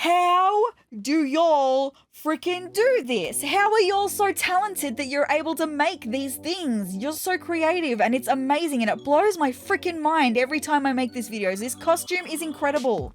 How do y'all freaking do this? How are y'all so talented that you're able to make these things? You're so creative and it's amazing and it blows my freaking mind every time I make these videos. This costume is incredible.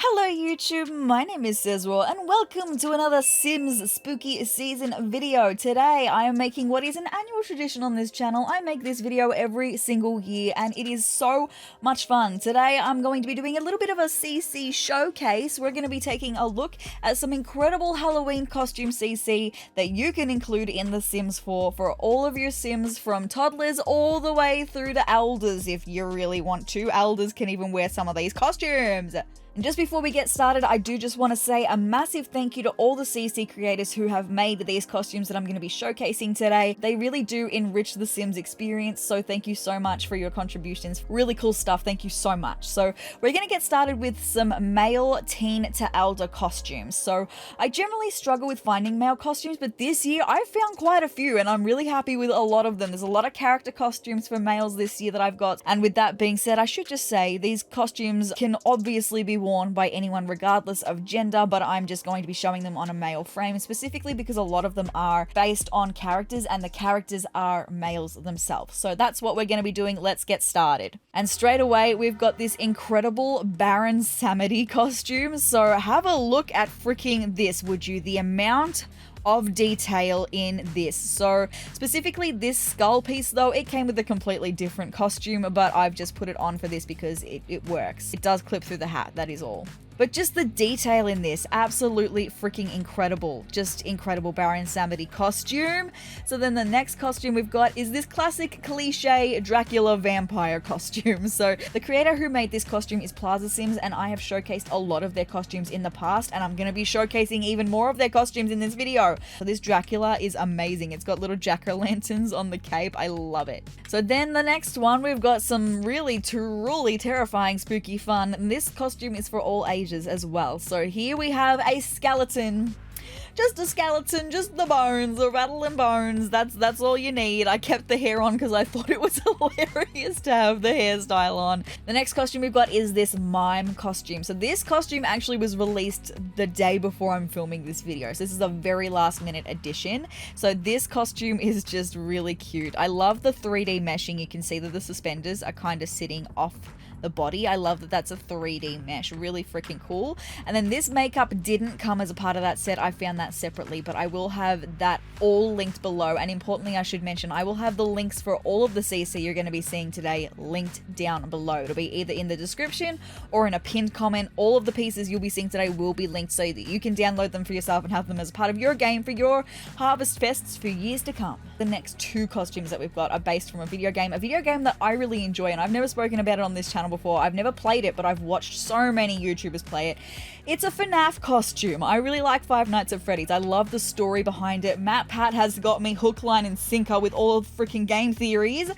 Hello YouTube, my name is sezrawrr and welcome to another Sims spooky season video. Today I am making what is an annual tradition on this channel. I make this video every single year and it is so much fun. Today I'm going to be doing a little bit of a CC showcase. We're going to be taking a look at some incredible Halloween costume CC that you can include in The Sims 4 for all of your Sims, from toddlers all the way through to elders if you really want to. Elders can even wear some of these costumes. And just before we get started, I do just want to say a massive thank you to all the CC creators who have made these costumes that I'm going to be showcasing today. They really do enrich the Sims experience, so thank you so much for your contributions. Really cool stuff, thank you so much. So we're going to get started with some male teen to elder costumes. So I generally struggle with finding male costumes, but this year I found quite a few and I'm really happy with a lot of them. There's a lot of character costumes for males this year that I've got. And with that being said, I should just say these costumes can obviously be worn by anyone regardless of gender, but I'm just going to be showing them on a male frame specifically because a lot of them are based on characters and the characters are males themselves. So that's what we're going to be doing. Let's get started. And straight away we've got this incredible Baron Samedi costume. So have a look at freaking this, would you? The amount of detail in this. So specifically this skull piece though, it came with a completely different costume, but I've just put it on for this because it works. It does clip through the hat, that is all. But just the detail in this, absolutely freaking incredible. Just incredible Baron Samedi costume. So then the next costume we've got is this classic cliche Dracula vampire costume. So the creator who made this costume is Plaza Sims, and I have showcased a lot of their costumes in the past, and I'm going to be showcasing even more of their costumes in this video. So this Dracula is amazing. It's got little jack-o'-lanterns on the cape. I love it. So then the next one, we've got some really truly terrifying spooky fun. And this costume is for all ages as well. So here we have a skeleton. Just a skeleton, just the bones, the rattling bones. That's all you need. I kept the hair on because I thought it was hilarious to have the hairstyle on. The next costume we've got is this mime costume. So this costume actually was released the day before I'm filming this video. So this is a very last minute addition. So this costume is just really cute. I love the 3D meshing. You can see that the suspenders are kind of sitting off the body. I love that that's a 3D mesh. Really freaking cool. And then this makeup didn't come as a part of that set. I found that separately, but I will have that all linked below. And importantly, I should mention, I will have the links for all of the CC you're going to be seeing today linked down below. It'll be either in the description or in a pinned comment. All of the pieces you'll be seeing today will be linked so that you can download them for yourself and have them as part of your game for your Harvest Fests for years to come. The next two costumes that we've got are based from a video game that I really enjoy, and I've never spoken about it on this channel before. I've never played it, but I've watched so many YouTubers play it. It's a FNAF costume. I really like Five Nights at Freddy's. I love the story behind it. Matt Pat has got me hook, line, and sinker with all of the freaking game theories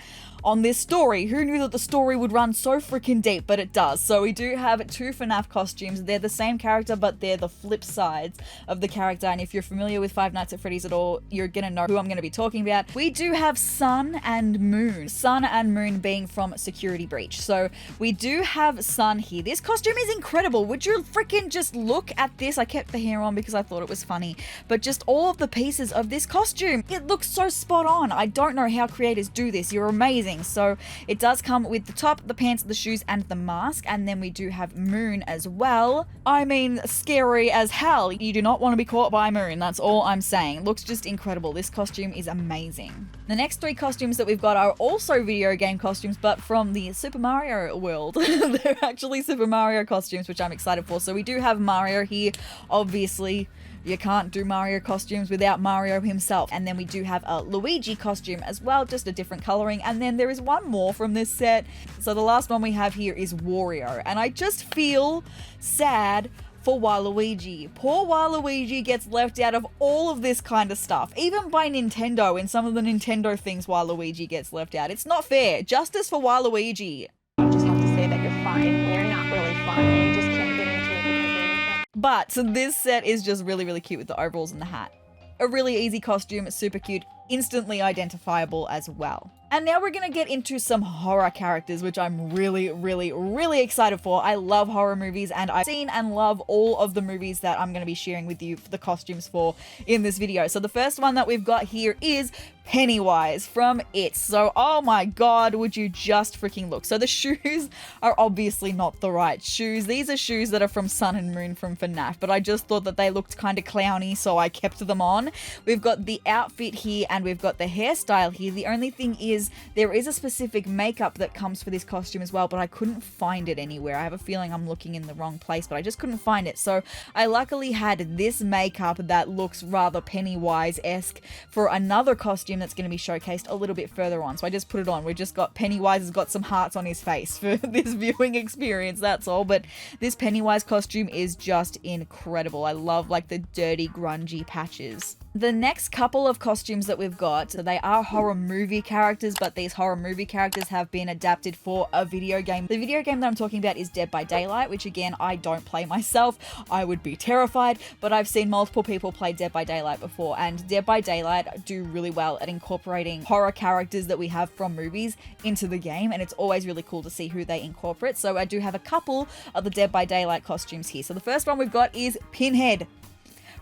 on this story. Who knew that the story would run so freaking deep, but it does. So we do have two FNAF costumes. They're the same character, but they're the flip sides of the character. And if you're familiar with Five Nights at Freddy's at all, you're gonna know who I'm gonna be talking about. We do have Sun and Moon. Sun and Moon being from Security Breach. So we do have Sun here. This costume is incredible. Would you freaking just look at this? I kept the hair on because I thought it was funny, but just all of the pieces of this costume, it looks so spot on. I don't know how creators do this. You're amazing. So it does come with the top, the pants, the shoes, and the mask. And then we do have Moon as well. I mean, scary as hell. You do not want to be caught by Moon. That's all I'm saying. Looks just incredible. This costume is amazing. The next three costumes that we've got are also video game costumes, but from the Super Mario world. They're actually Super Mario costumes, which I'm excited for. So we do have Mario here, obviously. You can't do Mario costumes without Mario himself. And then we do have a Luigi costume as well, just a different coloring. And then there is one more from this set. So the last one we have here is Wario. And I just feel sad for Waluigi. Poor Waluigi gets left out of all of this kind of stuff. Even by Nintendo, in some of the Nintendo things, Waluigi gets left out. It's not fair. Justice for Waluigi. You just have to say that you're fine when you're not really fine. You just can't get into it because But so this set is just really, really cute with the overalls and the hat. A really easy costume, super cute, instantly identifiable as well. And now we're gonna get into some horror characters, which I'm really excited for. I love horror movies, and I've seen and love all of the movies that I'm gonna be sharing with you the costumes for in this video. So the first one that we've got here is Pennywise from It. So, oh my god, would you just freaking look. So the shoes are obviously not the right shoes. These are shoes that are from Sun and Moon from FNAF, but I just thought that they looked kind of clowny, so I kept them on. We've got the outfit here, and we've got the hairstyle here. The only thing is, there is a specific makeup that comes for this costume as well, but I couldn't find it anywhere. I have a feeling I'm looking in the wrong place, but I just couldn't find it. So I luckily had this makeup that looks rather Pennywise-esque for another costume that's going to be showcased a little bit further on. So I just put it on. We just got Pennywise has got some hearts on his face for this viewing experience, that's all. But this Pennywise costume is just incredible. I love like the dirty, grungy patches. The next couple of costumes that we've got, so they are horror movie characters, but these horror movie characters have been adapted for a video game. The video game that I'm talking about is Dead by Daylight, which again, I don't play myself. I would be terrified, but I've seen multiple people play Dead by Daylight before, and Dead by Daylight do really well at incorporating horror characters that we have from movies into the game, and it's always really cool to see who they incorporate. So I do have a couple of the Dead by Daylight costumes here. So the first one we've got is Pinhead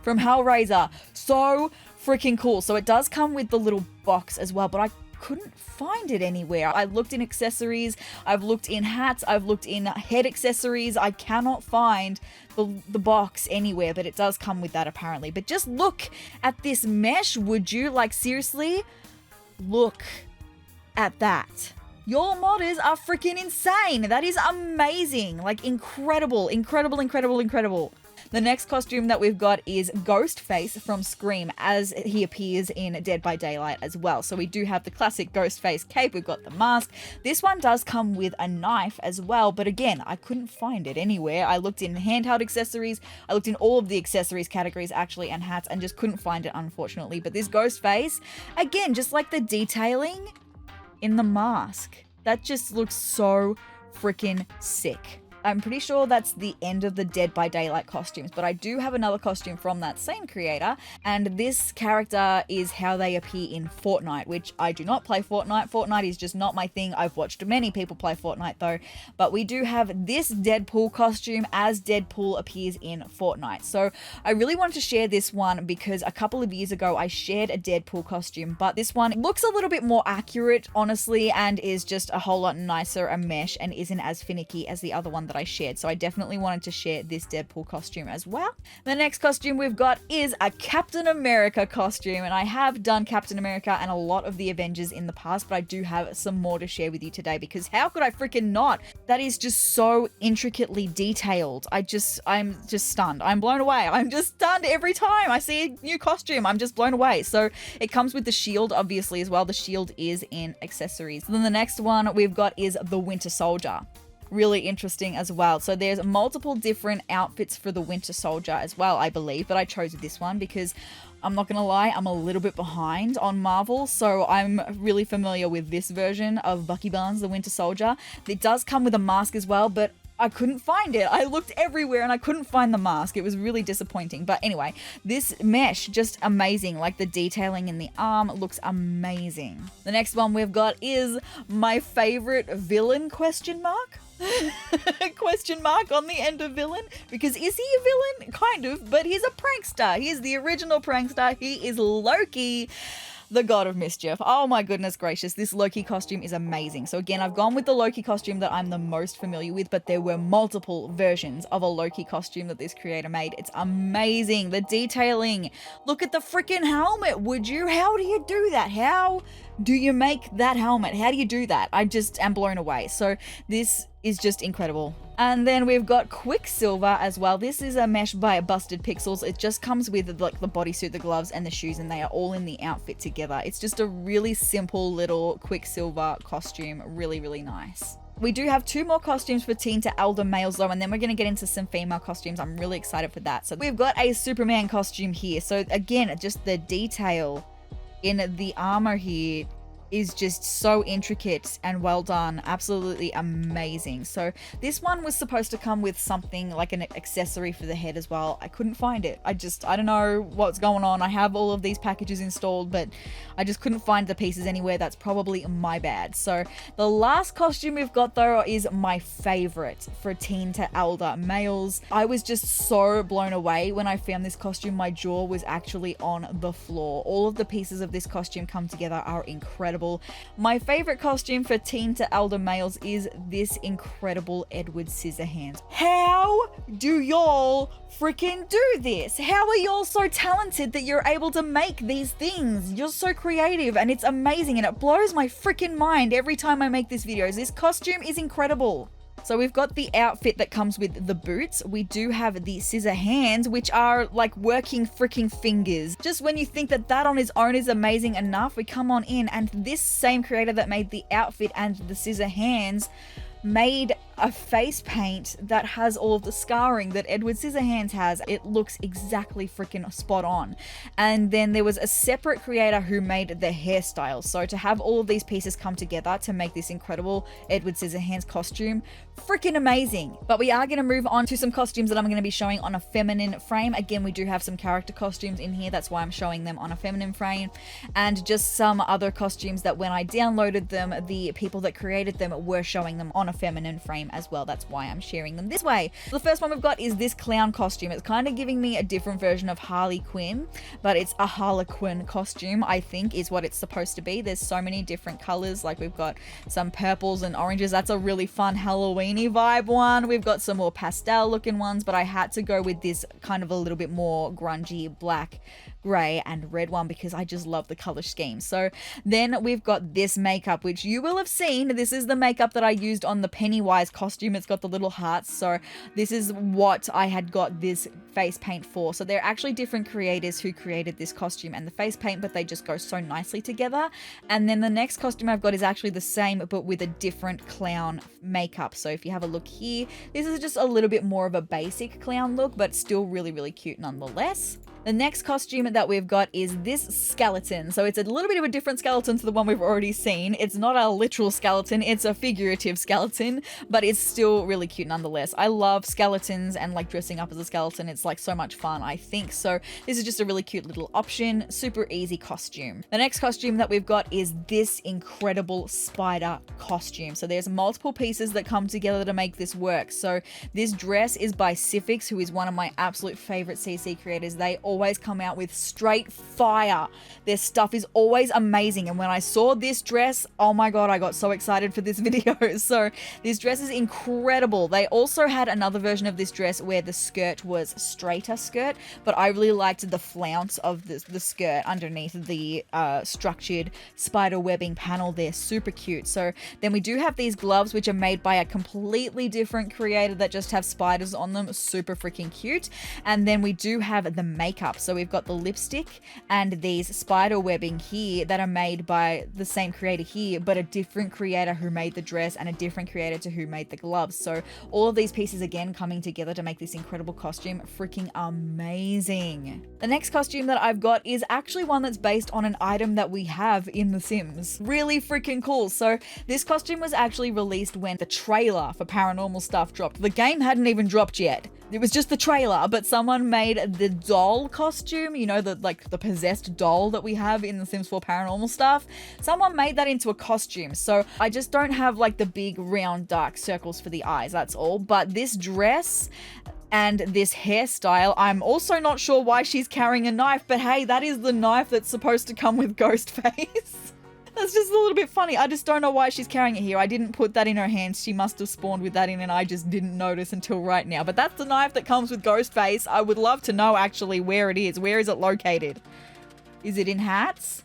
from Hellraiser. So freaking cool. So it does come with the little box as well, but I couldn't find it anywhere. I looked in accessories, I've looked in hats, I've looked in head accessories. I cannot find the box anywhere, but it does come with that apparently. But just look at this mesh, would you? Like, seriously, look at that. Your modders are freaking insane. That is amazing. Like, incredible. The next costume that we've got is Ghostface from Scream, as he appears in Dead by Daylight as well. So we do have the classic Ghostface cape, we've got the mask. This one does come with a knife as well, but again, I couldn't find it anywhere. I looked in handheld accessories, I looked in all of the accessories categories actually, and hats, and just couldn't find it, unfortunately. But this Ghostface, again, just like the detailing in the mask, that just looks so freaking sick. I'm pretty sure that's the end of the Dead by Daylight costumes, but I do have another costume from that same creator, and this character is how they appear in Fortnite, which I do not play Fortnite. Fortnite is just not my thing. I've watched many people play Fortnite though, but we do have this Deadpool costume as Deadpool appears in Fortnite. So I really wanted to share this one because a couple of years ago I shared a Deadpool costume, but this one looks a little bit more accurate, honestly, and is just a whole lot nicer, a mesh, and isn't as finicky as the other one that I shared. So I definitely wanted to share this Deadpool costume as well. The next costume we've got is a Captain America costume, and I have done Captain America and a lot of the Avengers in the past, but I do have some more to share with you today because how could I freaking not? That is just so intricately detailed. I'm just stunned. I'm blown away. I'm just stunned every time I see a new costume. I'm just blown away. So it comes with the shield obviously as well. The shield is in accessories. Then the next one we've got is the Winter Soldier. Really interesting as well. So there's multiple different outfits for the Winter Soldier as well, I believe, but I chose this one because I'm not gonna lie, I'm a little bit behind on Marvel, so I'm really familiar with this version of Bucky Barnes, the Winter Soldier. It does come with a mask as well, but I couldn't find it. I looked everywhere and I couldn't find the mask. It was really disappointing. But anyway, this mesh, just amazing. Like the detailing in the arm looks amazing. The next one we've got is my favorite villain, question mark? Question mark on the end of villain, because is he a villain? Kind of, but he's a prankster. He's the original prankster. He is Loki, the god of mischief. Oh my goodness gracious, this Loki costume is amazing. So again, I've gone with the Loki costume that I'm the most familiar with, but there were multiple versions of a Loki costume that this creator made. It's amazing. The detailing. Look at the freaking helmet, would you? How do you do that? How do you make that helmet? How do you do that? I just am blown away. So this is just incredible. And then we've got Quicksilver as well. This is a mesh by Busted Pixels. It just comes with like the bodysuit, the gloves, and the shoes, and they are all in the outfit together. It's just a really simple little Quicksilver costume. Really, really nice. We do have two more costumes for teen to elder males though, and then we're going to get into some female costumes. I'm really excited for that. So we've got a Superman costume here. So again, just the detail in the armor here is just so intricate and well done. Absolutely amazing. So this one was supposed to come with something like an accessory for the head as well. I couldn't find it. I don't know what's going on. I have all of these packages installed, but I just couldn't find the pieces anywhere. That's probably my bad. So the last costume we've got though is my favorite for teen to elder males. I was just so blown away when I found this costume. My jaw was actually on the floor. All of the pieces of this costume come together are incredible. My favorite costume for teen to elder males is this incredible Edward Scissorhands. How do y'all freaking do this? How are y'all so talented that you're able to make these things? You're so creative and it's amazing and it blows my freaking mind every time I make these videos. This costume is incredible. So we've got the outfit that comes with the boots. We do have the scissor hands, which are like working freaking fingers. Just when you think that that on its own is amazing enough, we come on in and this same creator that made the outfit and the scissor hands made a face paint that has all of the scarring that Edward Scissorhands has. It looks exactly freaking spot on. And then there was a separate creator who made the hairstyle. So to have all of these pieces come together to make this incredible Edward Scissorhands costume, freaking amazing. But we are going to move on to some costumes that I'm going to be showing on a feminine frame. Again, we do have some character costumes in here. That's why I'm showing them on a feminine frame. And just some other costumes that when I downloaded them, the people that created them were showing them on a feminine frame as well. That's why I'm sharing them this way. The first one we've got is this clown costume. It's kind of giving me a different version of Harley Quinn, but it's a Harlequin costume, I think is what it's supposed to be. There's so many different colors. Like we've got some purples and oranges. That's a really fun Halloweeny vibe one. We've got some more pastel looking ones, but I had to go with this kind of a little bit more grungy black, gray and red one because I just love the color scheme. So then we've got this makeup, which you will have seen. This is the makeup that I used on the Pennywise costume. It's got the little hearts. So this is what I had got this face paint for. So they're actually different creators who created this costume and the face paint, but they just go so nicely together. And then the next costume I've got is actually the same, but with a different clown makeup. So if you have a look here, this is just a little bit more of a basic clown look, but still really, really cute nonetheless. The next costume that we've got is this skeleton. So it's a little bit of a different skeleton to the one we've already seen. It's not a literal skeleton, it's a figurative skeleton, but it's still really cute nonetheless. I love skeletons and like dressing up as a skeleton. It's like so much fun, I think. So this is just a really cute little option, super easy costume. The next costume that we've got is this incredible spider costume. So there's multiple pieces that come together to make this work. So this dress is by Sifix, who is one of my absolute favorite CC creators. They always come out with straight fire. Their stuff is always amazing. And when I saw this dress, oh my god, I got so excited for this video. So this dress is incredible. They also had another version of this dress where the skirt was straighter skirt, but I really liked the flounce of the skirt underneath the structured spider webbing panel there. Super cute. So then we do have these gloves, which are made by a completely different creator that just have spiders on them. Super freaking cute. And then we do have the makeup. So we've got the lipstick and these spider webbing here that are made by the same creator here, but a different creator who made the dress and a different creator to who made the gloves. So all of these pieces again coming together to make this incredible costume. Freaking amazing. The next costume that I've got is actually one that's based on an item that we have in The Sims. Really freaking cool. So this costume was actually released when the trailer for Paranormal Stuff dropped. The game hadn't even dropped yet. It was just the trailer, but someone made the doll costume, you know, the possessed doll that we have in The Sims 4 Paranormal Stuff. Someone made that into a costume. So I just don't have like the big round dark circles for the eyes, that's all. But this dress and this hairstyle, I'm also not sure why she's carrying a knife, but hey, that is the knife that's supposed to come with Ghostface. That's just a little bit funny. I just don't know why she's carrying it here. I didn't put that in her hands. She must have spawned with that in and I just didn't notice until right now. But that's the knife that comes with Ghostface. I would love to know actually where it is. Where is it located? Is it in hats?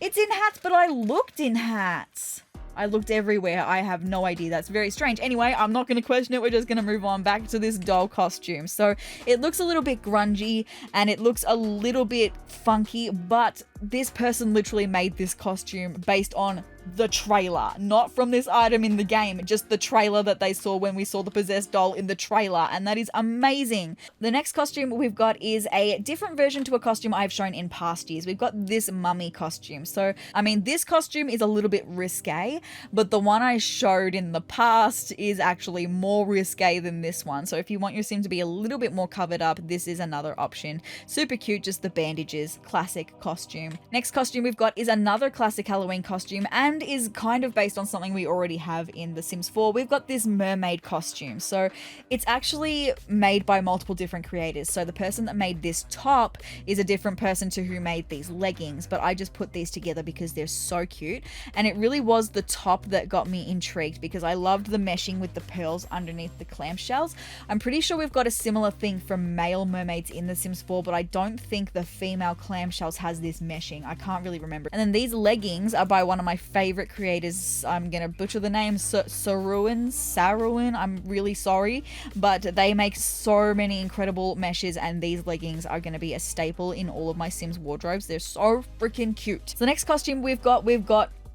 It's in hats, but I looked in hats. I looked everywhere. I have no idea. That's very strange. Anyway, I'm not going to question it. We're just going to move on back to this doll costume. So it looks a little bit grungy and it looks a little bit funky, but this person literally made this costume based on the trailer, not from this item in the game, just the trailer that they saw when we saw the possessed doll in the trailer, and that is amazing. The next costume we've got is a different version to a costume I've shown in past years. We've got this mummy costume. So, I mean, this costume is a little bit risque, but the one I showed in the past is actually more risque than this one. So if you want your sim to be a little bit more covered up, this is another option. Super cute, just the bandages, classic costume. Next costume we've got is another classic Halloween costume and is kind of based on something we already have in The Sims 4. We've got this mermaid costume. So it's actually made by multiple different creators. So the person that made this top is a different person to who made these leggings, but I just put these together because they're so cute. And it really was the top that got me intrigued because I loved the meshing with the pearls underneath the clamshells. I'm pretty sure we've got a similar thing from male mermaids in The Sims 4, but I don't think the female clamshells has this meshing. I can't really remember. And then these leggings are by one of my favorite creators. I'm gonna butcher the name, Saruin. I'm really sorry, but they make so many incredible meshes, and these leggings are gonna be a staple in all of my Sims wardrobes. They're so freaking cute. So the next costume we've got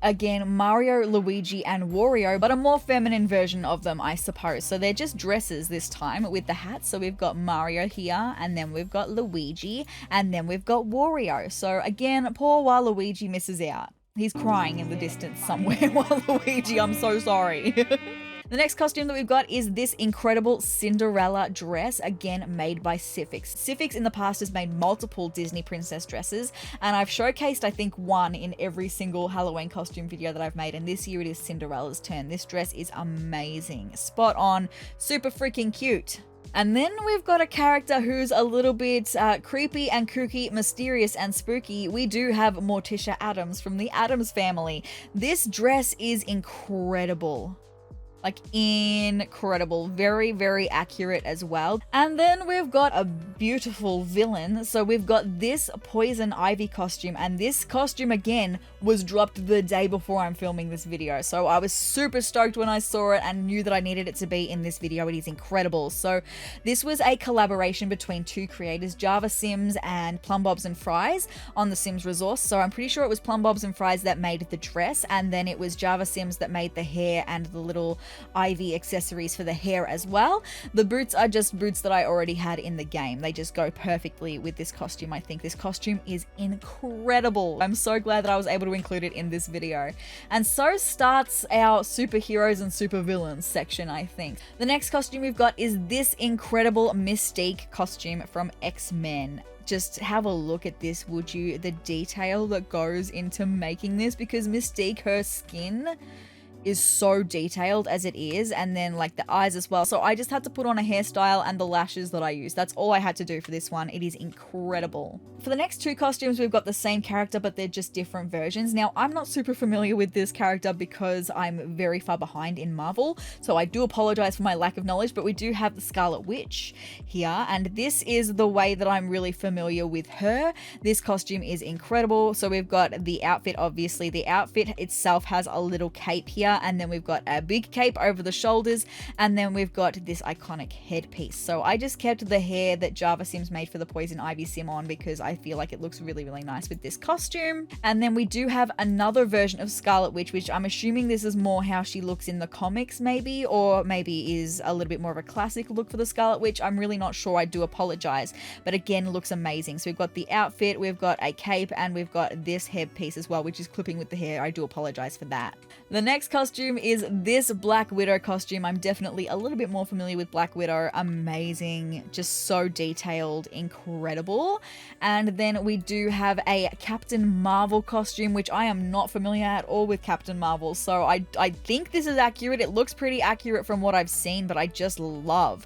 again, Mario, Luigi, and Wario, but a more feminine version of them, I suppose. So they're just dresses this time with the hats. So we've got Mario here, and then we've got Luigi, and then we've got Wario. So again, poor Waluigi misses out. He's crying in the distance somewhere. Waluigi, I'm so sorry. The next costume that we've got is this incredible Cinderella dress, again made by Sifix. Sifix in the past has made multiple Disney princess dresses, and I've showcased I think one in every single Halloween costume video that I've made, and this year it is Cinderella's turn. This dress is amazing, spot on, super freaking cute. And then we've got a character who's a little bit creepy and kooky, mysterious and spooky. We do have Morticia Addams from the Addams family. This dress is incredible. Like, incredible. Very, very accurate as well. And then we've got a beautiful villain. So we've got this Poison Ivy costume, and this costume again was dropped the day before I'm filming this video. So I was super stoked when I saw it and knew that I needed it to be in this video. It is incredible. So this was a collaboration between two creators, Java Sims and Plumbobs and Fries on the Sims resource. So I'm pretty sure it was Plumbobs and Fries that made the dress, and then it was Java Sims that made the hair and the little Ivy accessories for the hair as well. The boots are just boots that I already had in the game. They just go perfectly with this costume. I think this costume is incredible. I'm so glad that I was able to include it in this video. And so starts our superheroes and supervillains section, I think. The next costume we've got is this incredible Mystique costume from X-Men. Just have a look at this, would you? The detail that goes into making this, because Mystique, her skin is so detailed as it is, and then like the eyes as well. So I just had to put on a hairstyle and the lashes that I use. That's all I had to do for this one. It is incredible. For the next two costumes, we've got the same character, but they're just different versions. Now, I'm not super familiar with this character because I'm very far behind in Marvel, so I do apologize for my lack of knowledge, but we do have the Scarlet Witch here, and this is the way that I'm really familiar with her. This costume is incredible. So we've got the outfit, obviously. The outfit itself has a little cape here, and then we've got a big cape over the shoulders, and then we've got this iconic headpiece. So I just kept the hair that Java Sims made for the Poison Ivy sim on because I feel like it looks really, really nice with this costume. And then we do have another version of Scarlet Witch, which I'm assuming this is more how she looks in the comics maybe, or maybe is a little bit more of a classic look for the Scarlet Witch. I'm really not sure. I do apologize, but again, looks amazing. So we've got the outfit, we've got a cape, and we've got this headpiece as well, which is clipping with the hair. I do apologize for that. The next costume is this Black Widow costume. I'm definitely a little bit more familiar with Black Widow. Amazing, just so detailed, incredible. And then we do have a Captain Marvel costume, which I am not familiar at all with Captain Marvel, so I think this is accurate. It looks pretty accurate from what I've seen, but I just love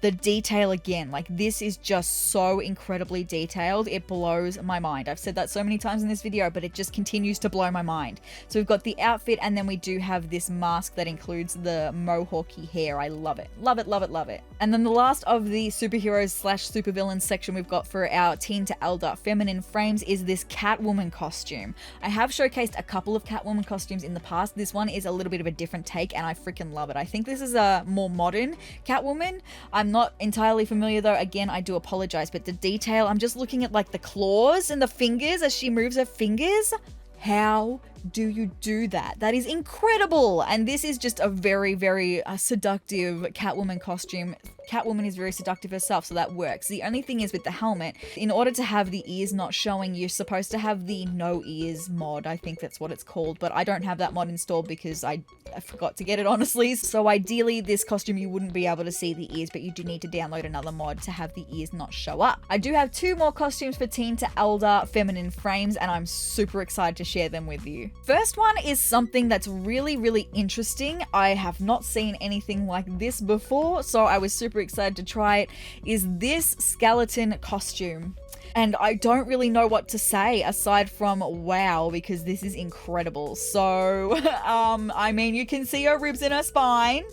the detail again. Like, this is just so incredibly detailed. It blows my mind. I've said that so many times in this video, but it just continues to blow my mind. So we've got the outfit, and then we do have this mask that includes the mohawky hair. I love it. Love it, love it, love it. And then the last of the superheroes slash supervillains section we've got for our teen to elder feminine frames is this Catwoman costume. I have showcased a couple of Catwoman costumes in the past. This one is a little bit of a different take, and I freaking love it. I think this is a more modern Catwoman. I'm not entirely familiar though. Again, I do apologize, but the detail, I'm just looking at like the claws and the fingers as she moves her fingers. How do you do that? That is incredible. And this is just a very, very seductive Catwoman costume. Catwoman is very seductive herself, so that works. The only thing is with the helmet, in order to have the ears not showing, you're supposed to have the no ears mod. I think that's what it's called, but I don't have that mod installed because I forgot to get it, honestly. So ideally, this costume, you wouldn't be able to see the ears, but you do need to download another mod to have the ears not show up. I do have 2 more costumes for teen to elder feminine frames, and I'm super excited to share them with you. First one is something that's really, really interesting. I have not seen anything like this before, so I was super excited to try it, is this skeleton costume. And I don't really know what to say aside from wow, because this is incredible. So, I mean, you can see her ribs in her spine.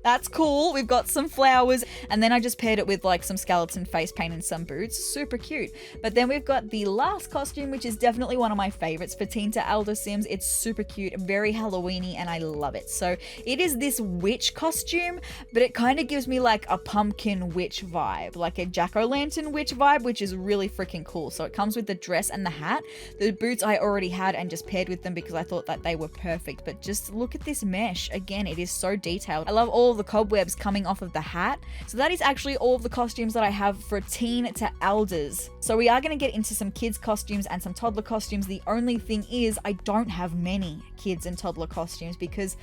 That's cool. We've got some flowers. And then I just paired it with like some skeleton face paint and some boots. Super cute. But then we've got the last costume, which is definitely one of my favorites for teen to elder Sims. It's super cute, very Halloweeny, and I love it. So it is this witch costume, but it kind of gives me like a pumpkin witch vibe, like a jack-o'-lantern witch vibe, which is really freaking cool. So it comes with the dress and the hat. The boots I already had and just paired with them because I thought that they were perfect. But just look at this mesh. Again, it is so detailed. I love all of the cobwebs coming off of the hat. So that is actually all of the costumes that I have for teen to elders. So we are going to get into some kids costumes and some toddler costumes. The only thing is I don't have many kids and toddler costumes because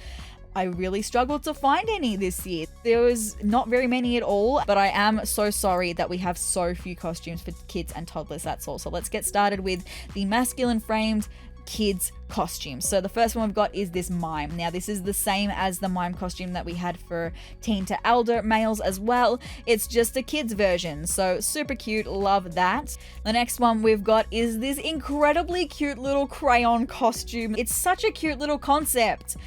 I really struggled to find any this year. There was not very many at all, but I am so sorry that we have so few costumes for kids and toddlers, that's all. So let's get started with the masculine framed kids costumes. So the first one we've got is this mime. Now this is the same as the mime costume that we had for teen to elder males as well. It's just a kids version. So super cute, love that. The next one we've got is this incredibly cute little crayon costume. It's such a cute little concept.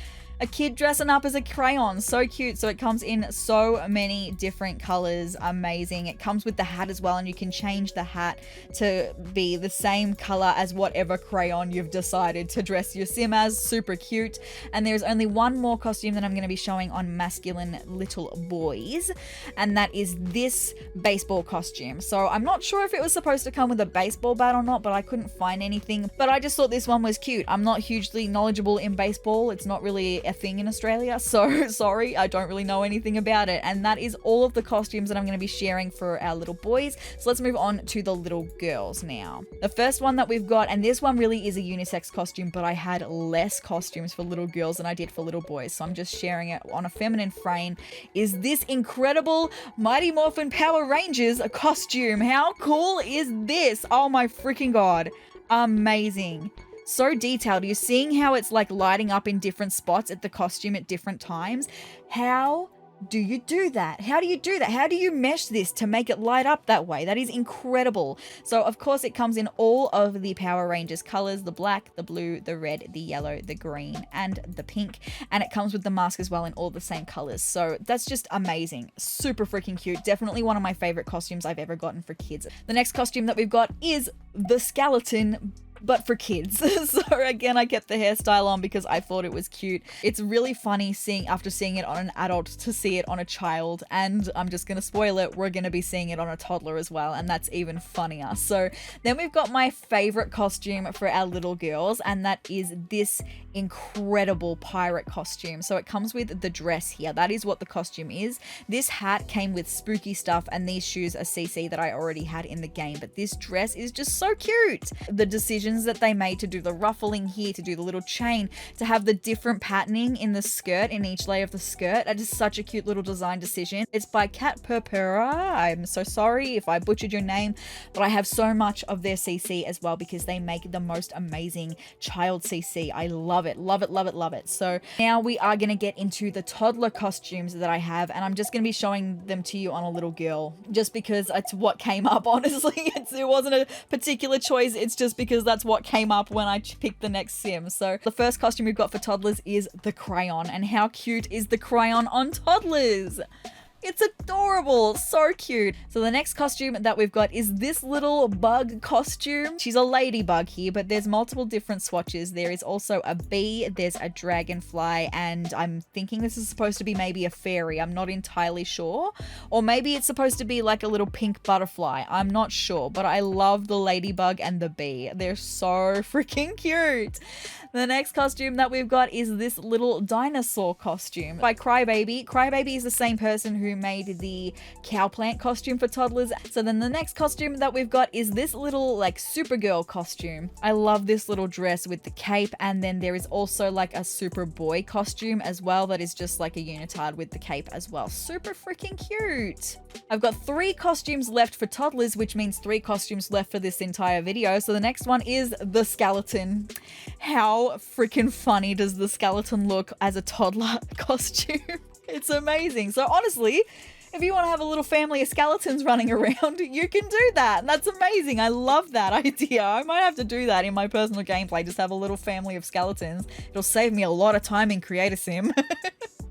A kid dressing up as a crayon, so cute. So it comes in so many different colors, amazing. It comes with the hat as well, and you can change the hat to be the same color as whatever crayon you've decided to dress your sim as. Super cute. And there's only one more costume that I'm going to be showing on masculine little boys, and that is this baseball costume. So I'm not sure if it was supposed to come with a baseball bat or not, but I couldn't find anything. But I just thought this one was cute. I'm not hugely knowledgeable in baseball. It's not really a thing in Australia, so sorry, I don't really know anything about it. And that is all of the costumes that I'm going to be sharing for our little boys. So let's move on to the little girls now. The first one that we've got, and this one really is a unisex costume, but I had less costumes for little girls than I did for little boys, so I'm just sharing it on a feminine frame, is this incredible Mighty Morphin Power Rangers costume. How cool is this? Oh my freaking god, amazing. So detailed. You're seeing how it's like lighting up in different spots at the costume at different times. How do you do that? How do you do that? How do you mesh this to make it light up that way? That is incredible. So of course it comes in all of the Power Rangers colors, the black, the blue, the red, the yellow, the green, and the pink. And it comes with the mask as well in all the same colors. So that's just amazing. Super freaking cute. Definitely one of my favorite costumes I've ever gotten for kids. The next costume that we've got is the skeleton, but for kids. So again, I kept the hairstyle on because I thought it was cute. It's really funny after seeing it on an adult to see it on a child, and I'm just gonna spoil it, we're gonna be seeing it on a toddler as well, and that's even funnier. So then we've got my favorite costume for our little girls, and that is this incredible pirate costume. So it comes with the dress here. That is what the costume is. This hat came with spooky stuff, and these shoes are CC that I already had in the game, but this dress is just so cute. The decisions that they made to do the ruffling here, to do the little chain, to have the different patterning in the skirt, in each layer of the skirt, that is such a cute little design decision. It's by Cat Purpura. I'm so sorry if I butchered your name, but I have so much of their CC as well because they make the most amazing child CC. I love it, love it, love it, love it. So now we are going to get into the toddler costumes that I have, and I'm just going to be showing them to you on a little girl just because it's what came up, honestly. It wasn't a particular choice, it's just because that's what came up when I picked the next sim. So the first costume we've got for toddlers is the crayon, and how cute is the crayon on toddlers? It's adorable, so cute. So the next costume that we've got is this little bug costume. She's a ladybug here, but there's multiple different swatches. There is also a bee, there's a dragonfly, and I'm thinking this is supposed to be maybe a fairy. I'm not entirely sure. Or maybe it's supposed to be like a little pink butterfly. I'm not sure, but I love the ladybug and the bee. They're so freaking cute. The next costume that we've got is this little dinosaur costume by Crybaby. Crybaby is the same person who made the cow plant costume for Toddlers. So then the next costume that we've got is this little like Supergirl costume. I love this little dress with the cape, and then there is also like a Superboy costume as well that is just like a unitard with the cape as well. Super freaking cute. I've got 3 costumes left for Toddlers, which means 3 costumes left for this entire video. So the next one is the skeleton. How freaking funny does the skeleton look as a toddler costume? It's amazing. So honestly, if you want to have a little family of skeletons running around, you can do that. That's amazing. I love that idea. I might have to do that in my personal gameplay, just have a little family of skeletons. It'll save me a lot of time in Creator Sim.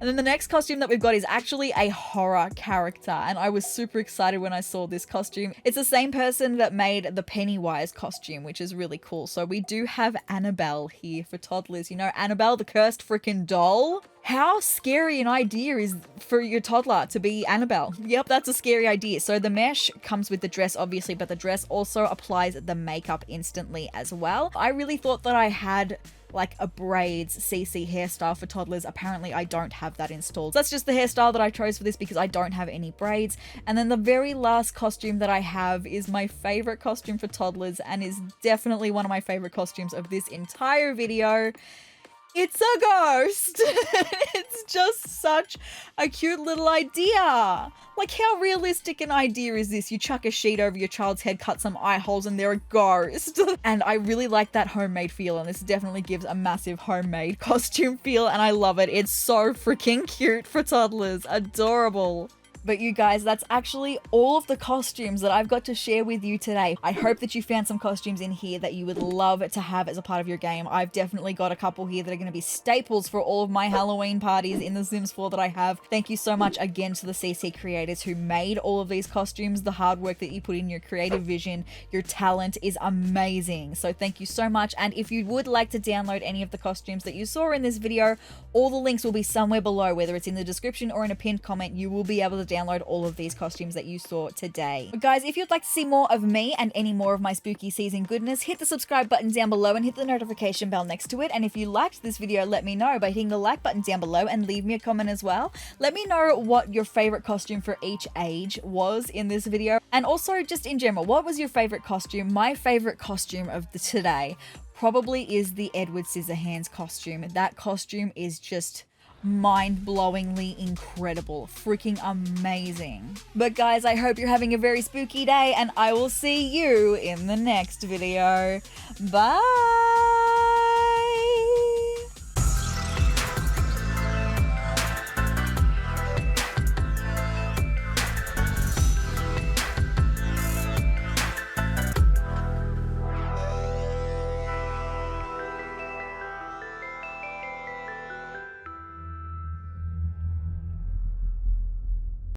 And then the next costume that we've got is actually a horror character, and I was super excited when I saw this costume. It's the same person that made the Pennywise costume, which is really cool. So we do have Annabelle here for Toddlers. You know, Annabelle, the cursed freaking doll. How scary an idea is for your toddler to be Annabelle? Yep, that's a scary idea. So the mesh comes with the dress, obviously, but the dress also applies the makeup instantly as well. I really thought that I had like a braids CC hairstyle for Toddlers. Apparently I don't have that installed. So that's just the hairstyle that I chose for this because I don't have any braids. And then the very last costume that I have is my favorite costume for Toddlers and is definitely one of my favorite costumes of this entire video. It's a ghost. It's just such a cute little idea. Like, how realistic an idea is this? You chuck a sheet over your child's head, cut some eye holes, and they're a ghost. And I really like that homemade feel, and this definitely gives a massive homemade costume feel, and I love it. It's so freaking cute for Toddlers. Adorable. But you guys, that's actually all of the costumes that I've got to share with you today. I hope that you found some costumes in here that you would love to have as a part of your game. I've definitely got a couple here that are going to be staples for all of my Halloween parties in The Sims 4 that I have. Thank you so much again to the CC creators who made all of these costumes. The hard work that you put in, your creative vision, your talent is amazing. So thank you so much. And if you would like to download any of the costumes that you saw in this video, all the links will be somewhere below, whether it's in the description or in a pinned comment. You will be able to download all of these costumes that you saw today. But guys, if you'd like to see more of me and any more of my spooky season goodness, hit the subscribe button down below and hit the notification bell next to it. And if you liked this video, let me know by hitting the like button down below and leave me a comment as well. Let me know what your favorite costume for each age was in this video. And also just in general, what was your favorite costume? My favorite costume of today probably is the Edward Scissorhands costume. That costume is just mind-blowingly incredible. Freaking amazing. But guys, I hope you're having a very spooky day, and I will see you in the next video. Bye!